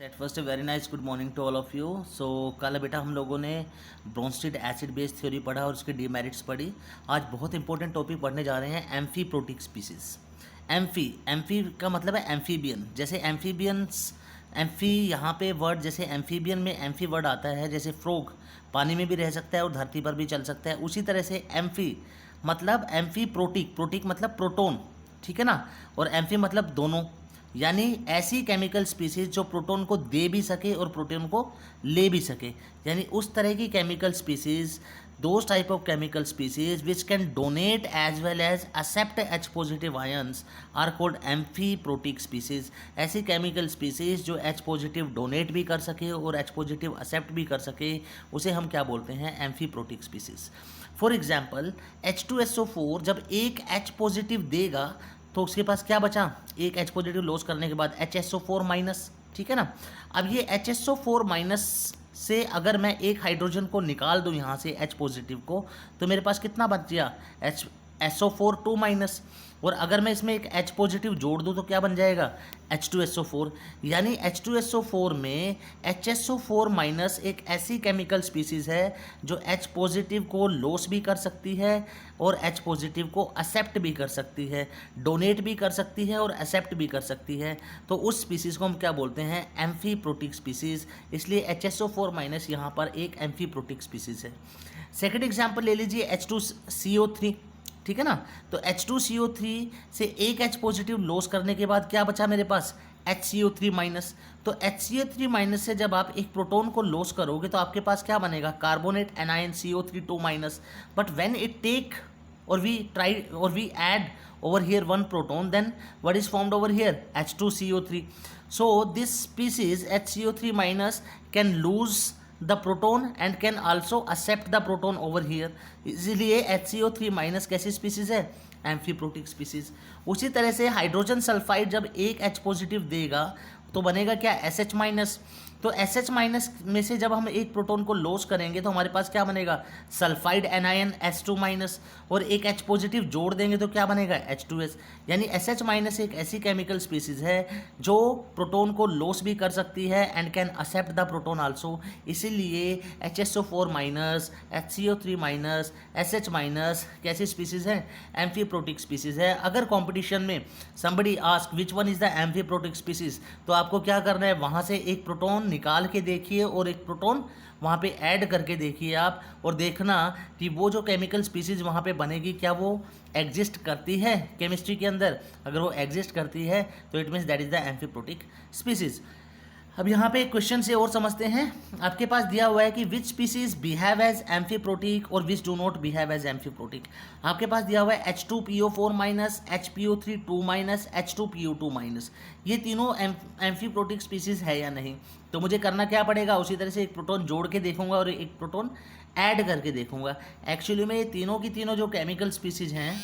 Eight first very nice good morning to all of you. So कल बेटा हम लोगों ने ब्रोंस्टेड एसिड बेस थ्योरी पढ़ा और उसके डीमेरिट्स पढ़ी। आज बहुत इंपॉर्टेंट टॉपिक पढ़ने जा रहे हैं एम्फीप्रोटिक स्पीसीज। एम्फी का मतलब है एम्फीबियन। जैसे एम्फीबियंस एम्फी यहाँ पे वर्ड, जैसे एम्फीबियन में एम्फी वर्ड आता है, जैसे फ्रॉग पानी में भी रह सकता है और धरती पर भी चल सकता है, उसी तरह से एम्फी मतलब एम्फीप्रोटिक, प्रोटिक मतलब प्रोटोन, ठीक है ना, और एम्फी मतलब दोनों, यानी ऐसी केमिकल स्पीसीज जो प्रोटॉन को दे भी सके और प्रोटॉन को ले भी सके, यानी उस तरह की chemical species, those type of chemical species which can donate as well as accept H positive ions are called amphiprotic species. ऐसी केमिकल स्पीसीज जो एच पॉजिटिव डोनेट भी कर सके और एच पॉजिटिव एक्सेप्ट भी कर सके, उसे हम क्या बोलते हैं? Amphiprotic species. For example H2SO4 जब एक H पॉजिटिव देगा तो उसके पास क्या बचा? एक H पॉजिटिव लॉस करने के बाद HSO4 माइनस, ठीक है ना। अब ये HSO4 माइनस से अगर मैं एक हाइड्रोजन को निकाल दूं यहाँ से H पॉजिटिव को, तो मेरे पास कितना बच गया? SO4 2 minus. और अगर मैं इसमें एक H पॉजिटिव जोड़ दूं तो क्या बन जाएगा? H2SO4। यानी H2SO4 में HSO4 माइनस एक ऐसी केमिकल स्पीसीज है जो H पॉजिटिव को लॉस भी कर सकती है और H पॉजिटिव को एक्सेप्ट भी कर सकती है, डोनेट भी कर सकती है और एक्सेप्ट भी कर सकती है। तो उस स्पीसीज़ को हम क्या बोलते हैं? Amphiprotic species. इसलिए HSO4 माइनस यहाँ पर एक एम्फीप्रोटिक स्पीसीज़ है। सेकेंड एग्जाम्पल ले लीजिए H2CO3, ठीक है ना। तो H2CO3 से एक H पॉजिटिव लॉस करने के बाद क्या बचा मेरे पास? HCO3 minus. तो HCO3 माइनस से जब आप एक प्रोटॉन को लॉस करोगे तो आपके पास क्या बनेगा? कार्बोनेट एनायन CO3 2 माइनस। But when it take or we add over here one proton, then what is formed over here? H2CO3. So this species HCO3 minus can lose the proton and can also accept the proton over here. इसलिए HCO3 minus कैसी species है? Amphiprotic species. उसी तरह से hydrogen sulphide जब एक H positive देगा तो बनेगा क्या? SH minus. तो SH माइनस में से जब हम एक प्रोटॉन को लॉस करेंगे तो हमारे पास क्या बनेगा? Sulphide anion H2 minus. और एक H पॉजिटिव जोड़ देंगे तो क्या बनेगा? H2S। यानी SH माइनस एक ऐसी केमिकल स्पीसीज है जो प्रोटॉन को लॉस भी कर सकती है and can accept the proton also. इसीलिए HSO4 minus, HCO3 minus, SH minus कैसी स्पीसीज है? एम्फीप्रोटिक स्पीसीज है। अगर कॉम्पिटिशन में somebody ask which one is the amphiprotic species, तो आपको क्या करना है? वहाँ से एक प्रोटॉन निकाल के देखिए और एक प्रोटॉन वहाँ पे ऐड करके देखिए आप, और देखना कि वो जो केमिकल स्पीसीज वहाँ पे बनेगी क्या वो एग्जिस्ट करती है केमिस्ट्री के अंदर। अगर वो एग्जिस्ट करती है तो it means that is the amphiprotic species. अब यहाँ पे एक क्वेश्चन से और समझते हैं। आपके पास दिया हुआ है कि which species behave as amphiprotic और which do not behave as amphiprotic. आपके पास दिया हुआ है H2PO4 minus, HPO3 2 minus, H2PO2 minus. ये तीनों एम्फीप्रोटिक स्पीसीज है या नहीं? तो मुझे करना क्या पड़ेगा? उसी तरह से एक प्रोटॉन जोड़ के देखूंगा और एक प्रोटॉन ऐड करके देखूंगा। एक्चुअली में ये तीनों की तीनों जो केमिकल स्पीसीज हैं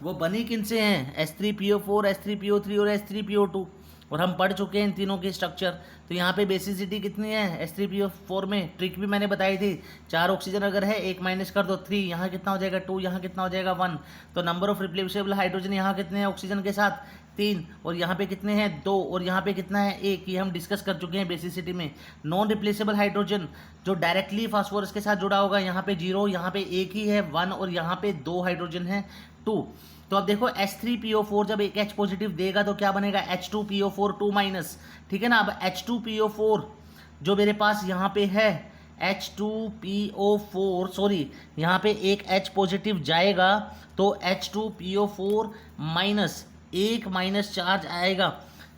वो बनी किन से हैं? H3PO4, H3PO3 और H3PO2। और हम पढ़ चुके हैं इन तीनों के स्ट्रक्चर। तो यहाँ पे बेसिसिटी कितनी है? H3PO4 में ट्रिक भी मैंने बताई थी, 4 ऑक्सीजन अगर है, 1 माइनस कर दो 3, यहाँ कितना हो जाएगा 2, यहाँ कितना हो जाएगा 1। तो नंबर ऑफ रिप्लेसेबल हाइड्रोजन यहाँ कितने हैं ऑक्सीजन के साथ? 3। और यहाँ पे कितने हैं? 2। और यहाँ पे कितना है? 1। ये हम डिस्कस कर चुके हैं बेसिसिटी में। नॉन रिप्लेसेबल हाइड्रोजन जो डायरेक्टली फास्फोरस के साथ जुड़ा होगा, यहाँ पे 0, यहाँ पे 1 ही है 1, और यहाँ पे 2 हाइड्रोजन है 2। तो अब देखो H3PO4 जब एक H पॉजिटिव देगा तो क्या बनेगा? H2PO4 2 माइनस, ठीक है ना। अब H2PO4 जो मेरे पास यहाँ पे है H2PO4, सॉरी यहाँ पे एक H पॉजिटिव जाएगा तो H2PO4 माइनस, एक माइनस चार्ज आएगा,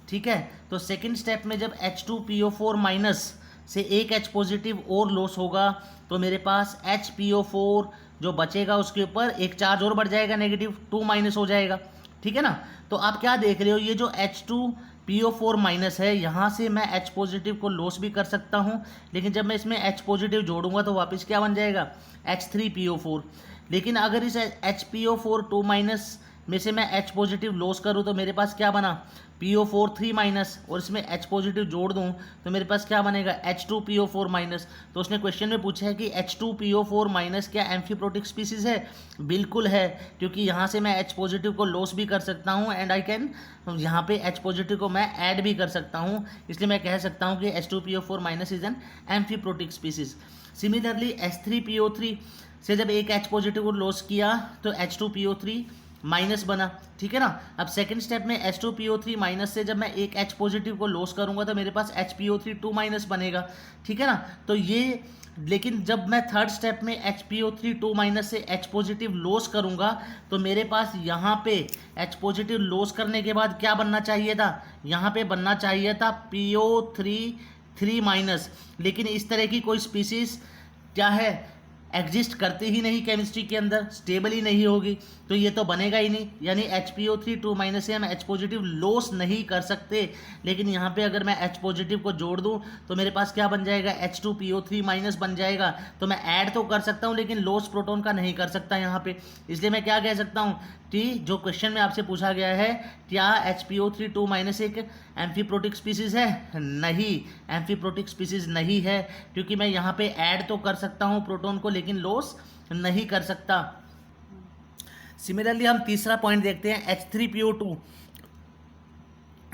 ठीक है। तो सेकंड स्टेप में जब H2PO4 माइनस से एक H पॉजिटिव और लॉस होगा तो मेरे पास HPO4 जो बचेगा उसके ऊपर एक चार्ज और बढ़ जाएगा, नेगेटिव 2 माइनस हो जाएगा, ठीक है ना। तो आप क्या देख रहे हो? ये जो H2PO4 माइनस है, यहाँ से मैं H पॉजिटिव को लॉस भी कर सकता हूँ, लेकिन जब मैं इसमें H पॉजिटिव जोड़ूंगा तो वापस क्या बन जाएगा? H3PO4। लेकिन अगर इस HPO4 2 माइनस में से मैं H पॉजिटिव लॉस करूँ तो मेरे पास क्या बना, PO4 3 माइनस, और इसमें H पॉजिटिव जोड़ दूँ तो मेरे पास क्या बनेगा, H2PO4 माइनस। तो उसने क्वेश्चन में पूछा है कि H2PO4 माइनस क्या एम्फीप्रोटिक स्पीसीज है? बिल्कुल है, क्योंकि यहाँ से मैं H पॉजिटिव को लॉस भी कर सकता हूँ एंड आई कैन यहाँ पे H पॉजिटिव को मैं ऐड भी कर सकता हूँ, इसलिए मैं कह सकता हूँ कि H2PO4 minus is an amphiprotic species. Similarly H3PO3 से जब एक H पॉजिटिव को लॉस किया तो H2PO3 माइनस बना, ठीक है ना। अब सेकंड स्टेप में H2PO3 माइनस से जब मैं एक H पॉजिटिव को लॉस करूंगा तो मेरे पास HPO3 2 माइनस बनेगा, ठीक है ना। तो ये, लेकिन जब मैं थर्ड स्टेप में HPO3 2 माइनस से H पॉजिटिव लॉस करूंगा तो मेरे पास यहाँ पे H पॉजिटिव लॉस करने के बाद क्या बनना चाहिए था, यहाँ पे बनना चाहिए था PO3 3 माइनस। लेकिन इस तरह की कोई स्पीसीज क्या है, एग्जिस्ट करती ही नहीं केमिस्ट्री के अंदर, स्टेबल ही नहीं होगी, तो ये तो बनेगा ही नहीं। यानी HPO3 2 माइनस से हम H पॉजिटिव लॉस नहीं कर सकते। लेकिन यहाँ पे अगर मैं H पॉजिटिव को जोड़ दूँ तो मेरे पास क्या बन जाएगा, H2PO3 माइनस बन जाएगा। तो मैं ऐड तो कर सकता हूँ लेकिन लॉस प्रोटॉन का नहीं कर सकता यहाँ पे। इसलिए मैं क्या कह सकता हूँ कि जो क्वेश्चन में आपसे पूछा गया है, क्या HPO3 2 माइनस एक एम्फीप्रोटिक स्पीसीज है? नहीं, एम्फीप्रोटिक स्पीसीज नहीं है, क्योंकि मैं यहाँ पे ऐड तो कर सकता हूँ प्रोटॉन को लेकिन लॉस नहीं कर सकता। सिमिलरली हम तीसरा पॉइंट देखते हैं, H3PO2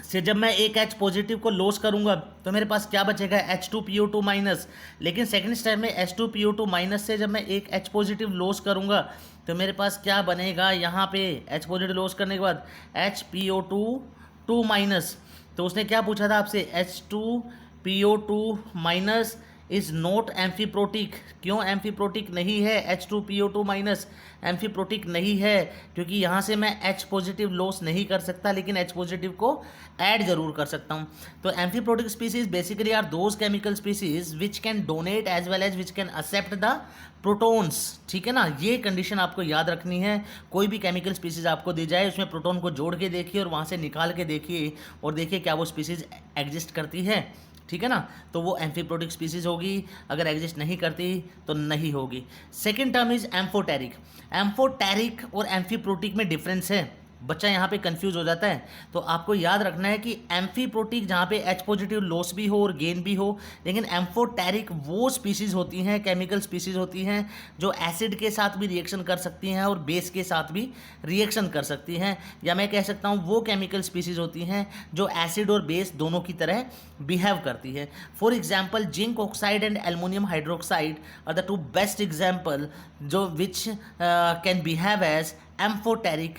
से जब मैं एक H पॉजिटिव को लॉस करूंगा तो मेरे पास क्या बचेगा, H2PO2 माइनस। लेकिन सेकंड स्टेप में H2PO2 माइनस से जब मैं एक H पॉजिटिव लॉस करूंगा तो मेरे पास क्या बनेगा, यहाँ पे H पॉजिटिव लॉस करने के बाद HPO2 2 माइनस। तो उसने क्या पूछा था आपसे, H2PO2 minus is not amphiprotic. क्यों एम्फीप्रोटिक नहीं है? H2PO2 माइनस एम्फीप्रोटिक नहीं है क्योंकि यहाँ से मैं H पॉजिटिव लॉस नहीं कर सकता लेकिन H पॉजिटिव को ऐड जरूर कर सकता हूँ। तो amphiprotic species basically are those chemical species which can donate as well as which can accept the protons, ठीक है ना। ये कंडीशन आपको याद रखनी है। कोई भी केमिकल स्पीसीज आपको दी जाए उसमें प्रोटॉन को जोड़ के देखिए और वहाँ से निकाल के देखिए और देखिए क्या वो स्पीसीज एग्जिस्ट करती है, ठीक है ना। तो वो एम्फीप्रोटिक स्पीसीज होगी, अगर एग्जिस्ट नहीं करती तो नहीं होगी। Second term is amphoteric. Amphoteric और एम्फीप्रोटिक में डिफरेंस है, बच्चा यहाँ पे कंफ्यूज हो जाता है। तो आपको याद रखना है कि एम्फीप्रोटिक जहाँ पे H पॉजिटिव लॉस भी हो और गेन भी हो, लेकिन एम्फोटेरिक वो स्पीसीज होती हैं, केमिकल स्पीसीज होती हैं जो एसिड के साथ भी रिएक्शन कर सकती हैं और बेस के साथ भी रिएक्शन कर सकती हैं, या मैं कह सकता हूँ वो केमिकल स्पीसीज होती हैं जो एसिड और बेस दोनों की तरह बिहेव करती है। For example zinc oxide and aluminium hydroxide are the 2 best example जो which can behave as amphoteric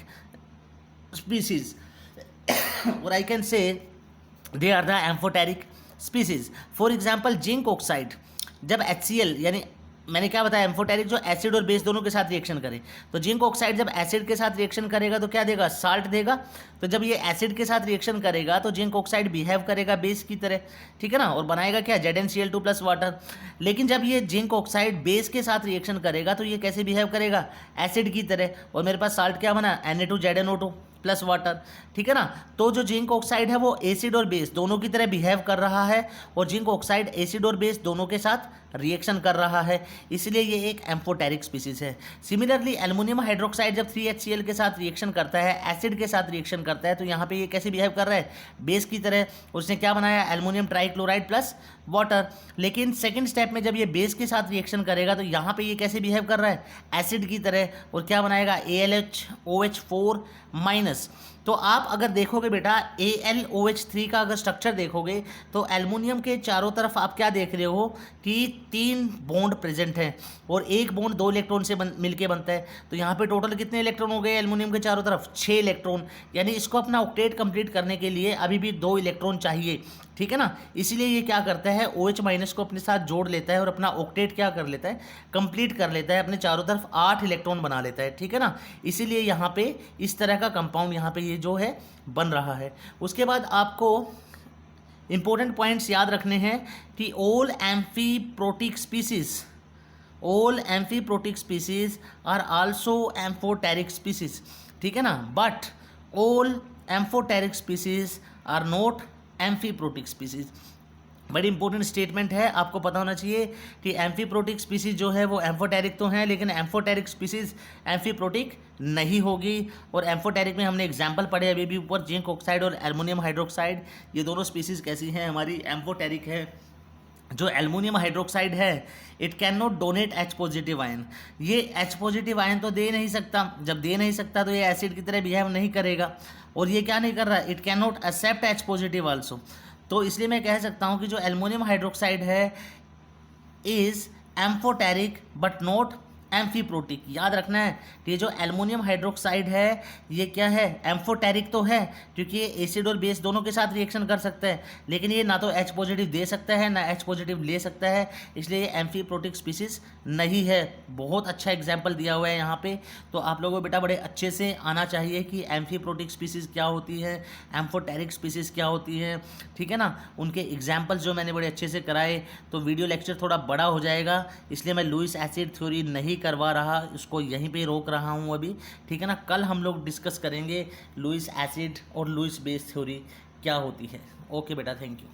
species or I can say they are the amphoteric species. For example zinc oxide जब HCl यानी मैंने क्या बताया, amphoteric जो acid और base दोनों के साथ रिएक्शन करे, तो जिंक ऑक्साइड जब एसिड के साथ रिएक्शन करेगा तो क्या देगा, साल्ट देगा। तो जब ये एसिड के साथ रिएक्शन करेगा तो जिंक ऑक्साइड बिहेव करेगा बेस की तरह, ठीक है ना, और बनाएगा क्या, ZnCl2 प्लस वाटर। लेकिन जब ये जिंक ऑक्साइड बेस के साथ रिएक्शन करेगा तो ये कैसे बिहेव करेगा, एसिड की तरह, और मेरे पास साल्ट क्या बना, Na2ZnO2 प्लस वाटर, ठीक है ना। तो जो जिंक ऑक्साइड है वो एसिड और बेस दोनों की तरह बिहेव कर रहा है और जिंक ऑक्साइड एसिड और बेस दोनों के साथ रिएक्शन कर रहा है, इसलिए ये एक एम्फोटेरिक स्पीसीज है। सिमिलरली एल्युमिनियम हाइड्रोक्साइड जब 3HCl के साथ रिएक्शन करता है, एसिड के साथ रिएक्शन करता है, तो यहाँ पे ये कैसे बिहेव कर रहा है, बेस की तरह। उसने क्या बनाया, एल्युमिनियम ट्राइक्लोराइड प्लस वाटर। लेकिन सेकंड स्टेप में जब ये बेस के साथ रिएक्शन करेगा तो यहाँ पे ये कैसे बिहेव कर रहा है, एसिड की तरह, और क्या बनाएगा, AlHOH4 माइनस। तो आप अगर देखोगे बेटा AlOH3 का अगर स्ट्रक्चर देखोगे तो एल्युमिनियम के चारों तरफ आप क्या देख रहे हो कि 3 बॉन्ड प्रेजेंट हैं और एक बॉन्ड 2 इलेक्ट्रॉन से मिलके बनता है। तो यहाँ पे टोटल कितने इलेक्ट्रॉन हो गए एल्युमिनियम के चारों तरफ, 6 इलेक्ट्रॉन। यानी इसको अपना ऑक्टेट कंप्लीट करने के लिए अभी भी 2 इलेक्ट्रॉन चाहिए, ठीक है ना। इसलिए ये क्या करता है, OH माइनस को अपने साथ जोड़ लेता है और अपना ऑक्टेट क्या कर लेता है, कंप्लीट कर लेता है, अपने चारों तरफ 8 इलेक्ट्रॉन बना लेता है, ठीक है ना। इसीलिए यहाँ पे इस तरह का कंपाउंड यहाँ पे ये जो है बन रहा है। उसके बाद आपको इंपॉर्टेंट पॉइंट्स याद रखने हैं कि all amphiprotic species are also amphoteric species, ठीक है ना। But all amphoteric species are not amphiprotic species. बड़ी इंपॉर्टेंट स्टेटमेंट है, आपको पता होना चाहिए कि एम्फीप्रोटिक स्पीसीज जो है वो एम्फोटेरिक तो हैं, लेकिन एम्फोटेरिक स्पीसीज एम्फीप्रोटिक नहीं होगी। और एम्फोटेरिक में हमने एग्जांपल पढ़े अभी भी ऊपर, जिंक ऑक्साइड और एल्युमिनियम हाइड्रोक्साइड, ये दोनों स्पीसीज कैसी हैं हमारी, एम्फोटेरिक है। जो एल्युमिनियम हाइड्रोक्साइड है, it can not donate H positive ion, ये एच पॉजिटिव आयन तो दे नहीं सकता, जब दे नहीं सकता तो ये एसिड की तरह बिहेव नहीं करेगा। और ये क्या नहीं कर रहा, it can not accept H positive also. तो इसलिए मैं कह सकता हूँ कि जो एल्युमिनियम हाइड्रोक्साइड है is amphoteric but not amphiprotic. याद रखना है कि ये जो एल्युमिनियम हाइड्रोक्साइड है ये क्या है, एम्फोटेरिक तो है क्योंकि ये एसिड और बेस दोनों के साथ रिएक्शन कर सकता है, लेकिन ये ना तो एच पॉजिटिव दे सकता है ना एच पॉजिटिव ले सकता है, इसलिए ये एम्फीप्रोटिक स्पीसीज नहीं है। बहुत अच्छा एग्जाम्पल दिया हुआ है यहाँ पे, तो आप लोगों को बेटा बड़े अच्छे से आना चाहिए कि एम्फीप्रोटिक स्पीसीज क्या होती है, एम्फोटेरिक स्पीसीज क्या होती है, ठीक है ना। उनके एग्जाम्पल्स जो मैंने बड़े अच्छे से कराए, तो वीडियो लेक्चर थोड़ा बड़ा हो जाएगा, इसलिए मैं लुईस एसिड थ्योरी नहीं करवा रहा, इसको यहीं पे रोक रहा हूँ अभी, ठीक है ना। कल हम लोग डिस्कस करेंगे लुईस एसिड और लुईस बेस थ्योरी क्या होती है। ओके बेटा, थैंक यू।